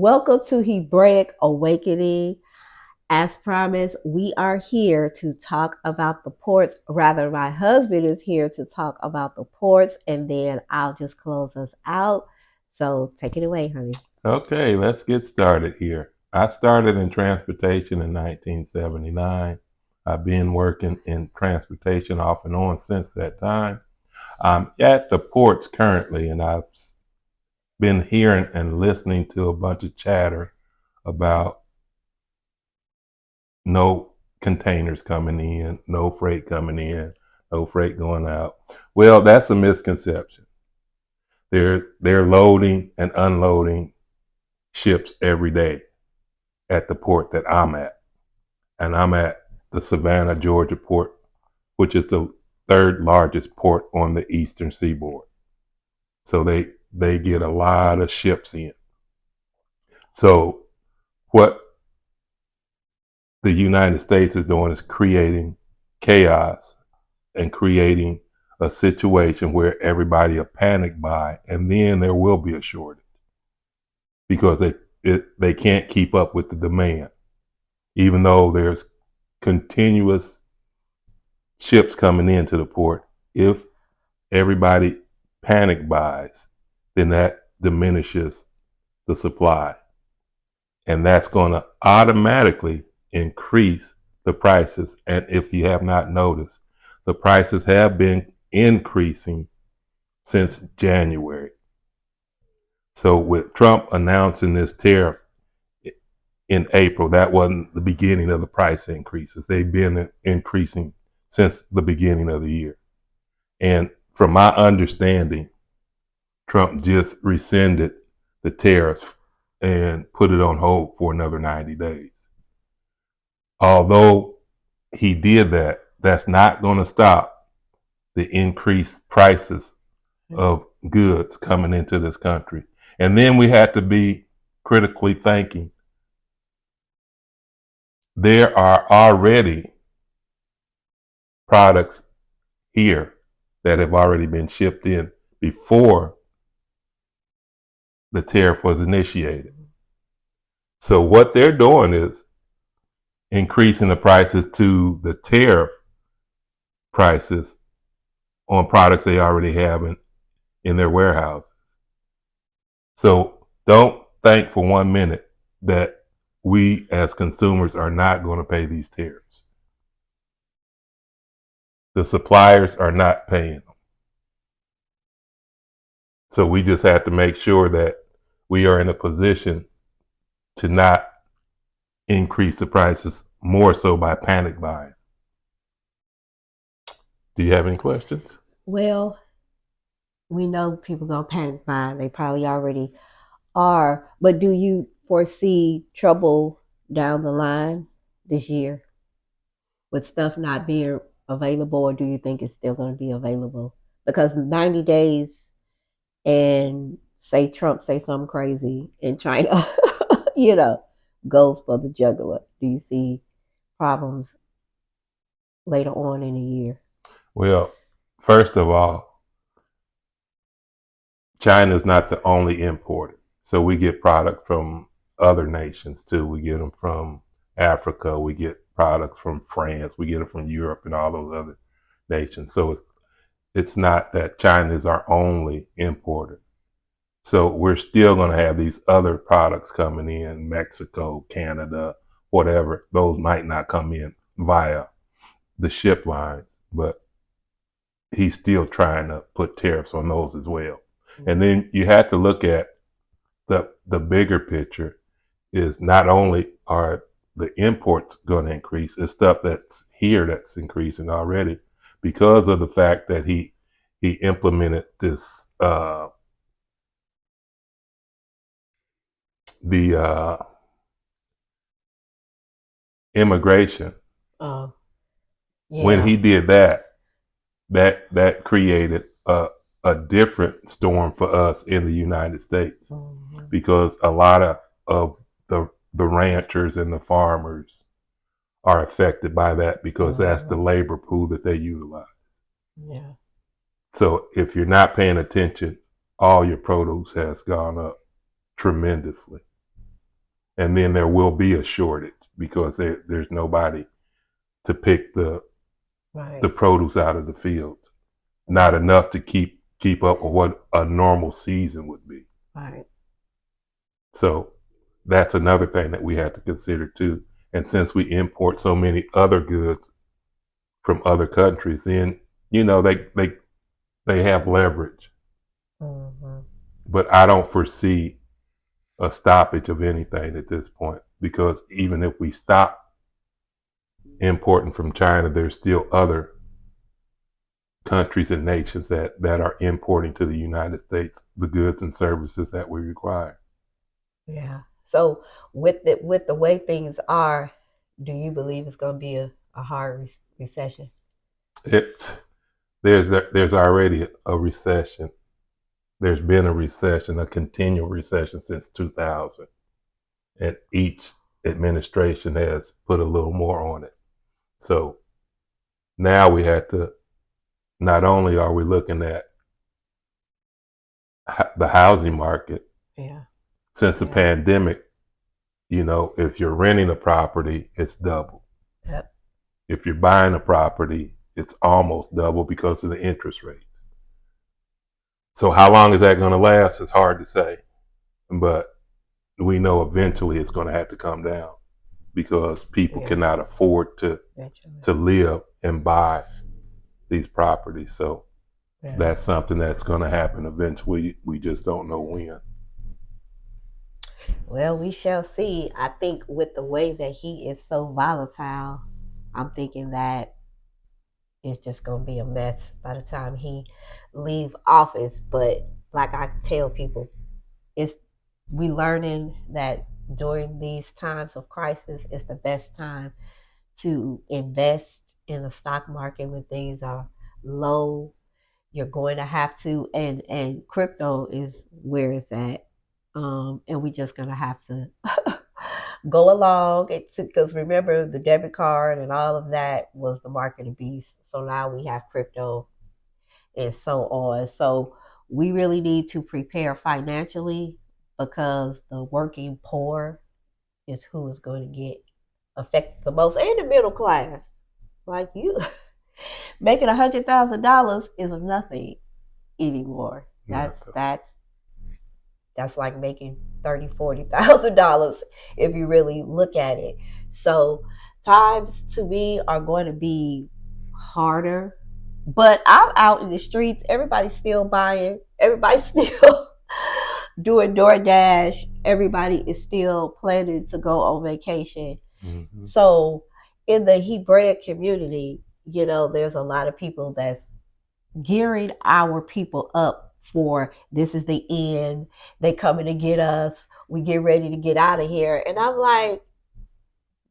Welcome to Hebraic Awakening. As promised, we are here to talk about the ports. Rather, my husband is here to talk about the ports, and then I'll just close us out. So take it away, honey. Okay, let's get started here. I started in transportation in 1979. I've been working in transportation off and on since that time. I'm at the ports currently, and I've been hearing and listening to a bunch of chatter about no containers coming in, no freight coming in, no freight going out. Well, that's a misconception. They're loading and unloading ships every day at the port that I'm at. And I'm at the Savannah, Georgia port, which is the third largest port on the eastern seaboard. So they get a lot of ships in. So what the United States is doing is creating chaos and creating a situation where everybody will panic buy, and then there will be a shortage because they can't keep up with the demand, even though there's continuous ships coming into the port. If everybody panic buys, then that diminishes the supply. And that's going to automatically increase the prices. And if you have not noticed, the prices have been increasing since January. So with Trump announcing this tariff in April, that wasn't the beginning of the price increases. They've been increasing since the beginning of the year. And from my understanding, Trump just rescinded the tariffs and put it on hold for another 90 days. Although he did that, that's not going to stop the increased prices of goods coming into this country. And then we have to be critically thinking. There are already products here that have already been shipped in before the tariff was initiated. So what they're doing is increasing the prices to the tariff prices on products they already have in their warehouses. So don't think for 1 minute that we as consumers are not going to pay these tariffs. The suppliers are not paying them. So we just have to make sure that we are in a position to not increase the prices more so by panic buying. Do you have any questions? Well, we know people gonna panic buy. They probably already are. But do you foresee trouble down the line this year with stuff not being available, or do you think it's still going to be available? Because 90 days and say Trump say something crazy in China, you know, goes for the juggler. Do you see problems later on in the year? Well, first of all, China is not the only importer. So we get product from other nations too. We get them from Africa. We get products from France. We get them from Europe and all those other nations. So it's not that China is our only importer. So we're still going to have these other products coming in, Mexico, Canada, whatever. Those might not come in via the ship lines, but he's still trying to put tariffs on those as well. And then you have to look at the bigger picture is not only are the imports going to increase, it's stuff that's here that's increasing already because of the fact that he implemented this the immigration. Oh, When he yeah. did that created a different storm for us in the United States Mhm. because a lot of the ranchers and the farmers are affected by that because that's the Mhm. labor pool that they utilize. Yeah. So if you're not paying attention, all your produce has gone up tremendously. and then there will be a shortage because there's nobody to pick the Right. produce out of the fields. Not enough to keep up with what a normal season would be. Right. So that's another thing that we have to consider too. And since we import so many other goods from other countries, then they have leverage. Mm-hmm. But I don't foresee a stoppage of anything at this point because even if we stop importing from China, there's still other countries and nations that are importing to the United States the goods and services that we require. Yeah. So with the way things are, do you believe it's going to be a hard recession? It there's already a recession. There's been a recession, a continual recession since 2000, and each administration has put a little more on it. So now we have to, not only are we looking at the housing market Yeah. since the Yeah. pandemic, if you're renting a property, it's double. Yep. If you're buying a property, it's almost double because of the interest rates. So how long is that going to last? It's hard to say, but we know eventually it's going to have to come down because people Yeah. cannot afford to Eventually. live and buy these properties. So Yeah. that's something that's going to happen eventually. We just don't know when. Well, we shall see. I think with the way that he is so volatile, I'm thinking that it's just gonna be a mess by the time he leave office. But like I tell people, it's we learning that during these times of crisis, it's the best time to invest in the stock market when things are low. You're going to have to, and crypto is where it's at, and we just gonna have to go along. It's because remember the debit card and all of that was the mark of the beast. So now we have crypto and so on. So we really need to prepare financially because the working poor is who is going to get affected the most, and the middle class. Like you, making $100,000 is nothing anymore. That's like making $30,000 $40,000 if you really look at it. So times to me are going to be harder. But I'm out in the streets. Everybody's still buying. Everybody's still doing DoorDash. Everybody is still planning to go on vacation. Mm-hmm. So in the Hebraic community, there's a lot of people that's gearing our people up for this is the end. They coming to get us. We get ready to get out of here. And I'm like,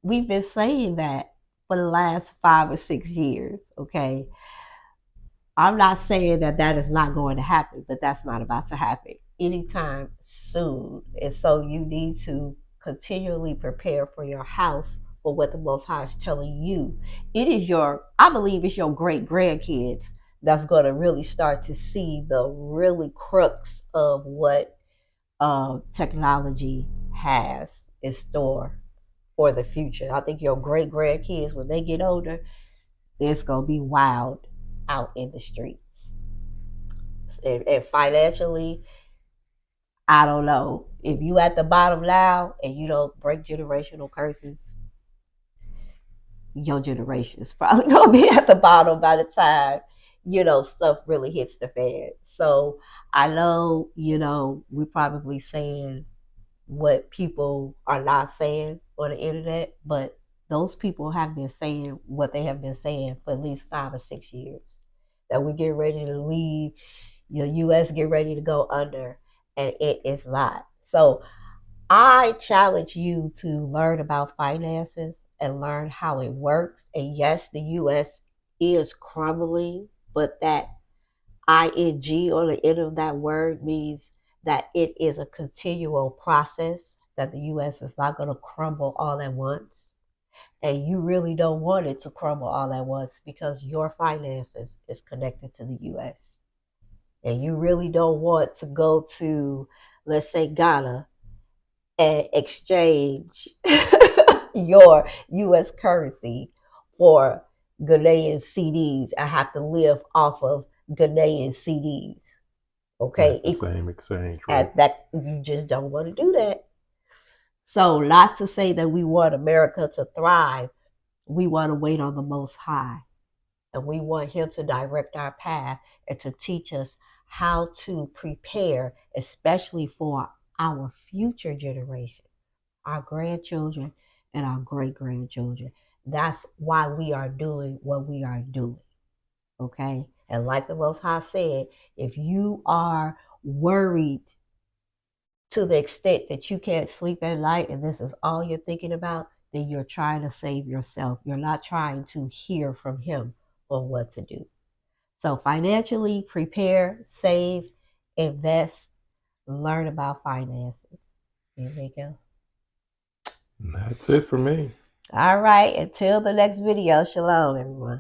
we've been saying that for the last 5 or 6 years. Okay. I'm not saying that that is not going to happen, but that's not about to happen anytime soon. And so you need to continually prepare for your house for what the Most High is telling you. I believe it's your great grandkids that's going to really start to see the really crux of what technology has in store for the future. I think your great grandkids, when they get older, it's going to be wild out in the streets. And financially, I don't know. If you at the bottom now and you don't break generational curses, your generation is probably gonna be at the bottom by the time stuff really hits the fan. So I know we're probably saying what people are not saying on the internet, but those people have been saying what they have been saying for at least 5 or 6 years. That we get ready to leave, the US get ready to go under, and it is not. So I challenge you to learn about finances and learn how it works. And yes, the US is crumbling, but that ing on the end of that word means that it is a continual process, that the US is not going to crumble all at once. And you really don't want it to crumble all at once because your finances is connected to the US. And you really don't want to go to, let's say, Ghana and exchange your US currency for Ghanaian CDs. I have to live off of Ghanaian CDs. Okay, That's the same exchange rate. at that you just don't want to do that. So not to say that we want America to thrive. We want to wait on the Most High, and we want Him to direct our path and to teach us how to prepare, especially for our future generations, our grandchildren, and our great grandchildren. That's why we are doing what we are doing. Okay? And like the Most High said, if you are worried to the extent that you can't sleep at night and this is all you're thinking about, then you're trying to save yourself. You're not trying to hear from Him on what to do. So, financially, prepare, save, invest, learn about finances. Anything else? And that's it for me. All right. Until the next video, shalom, everyone.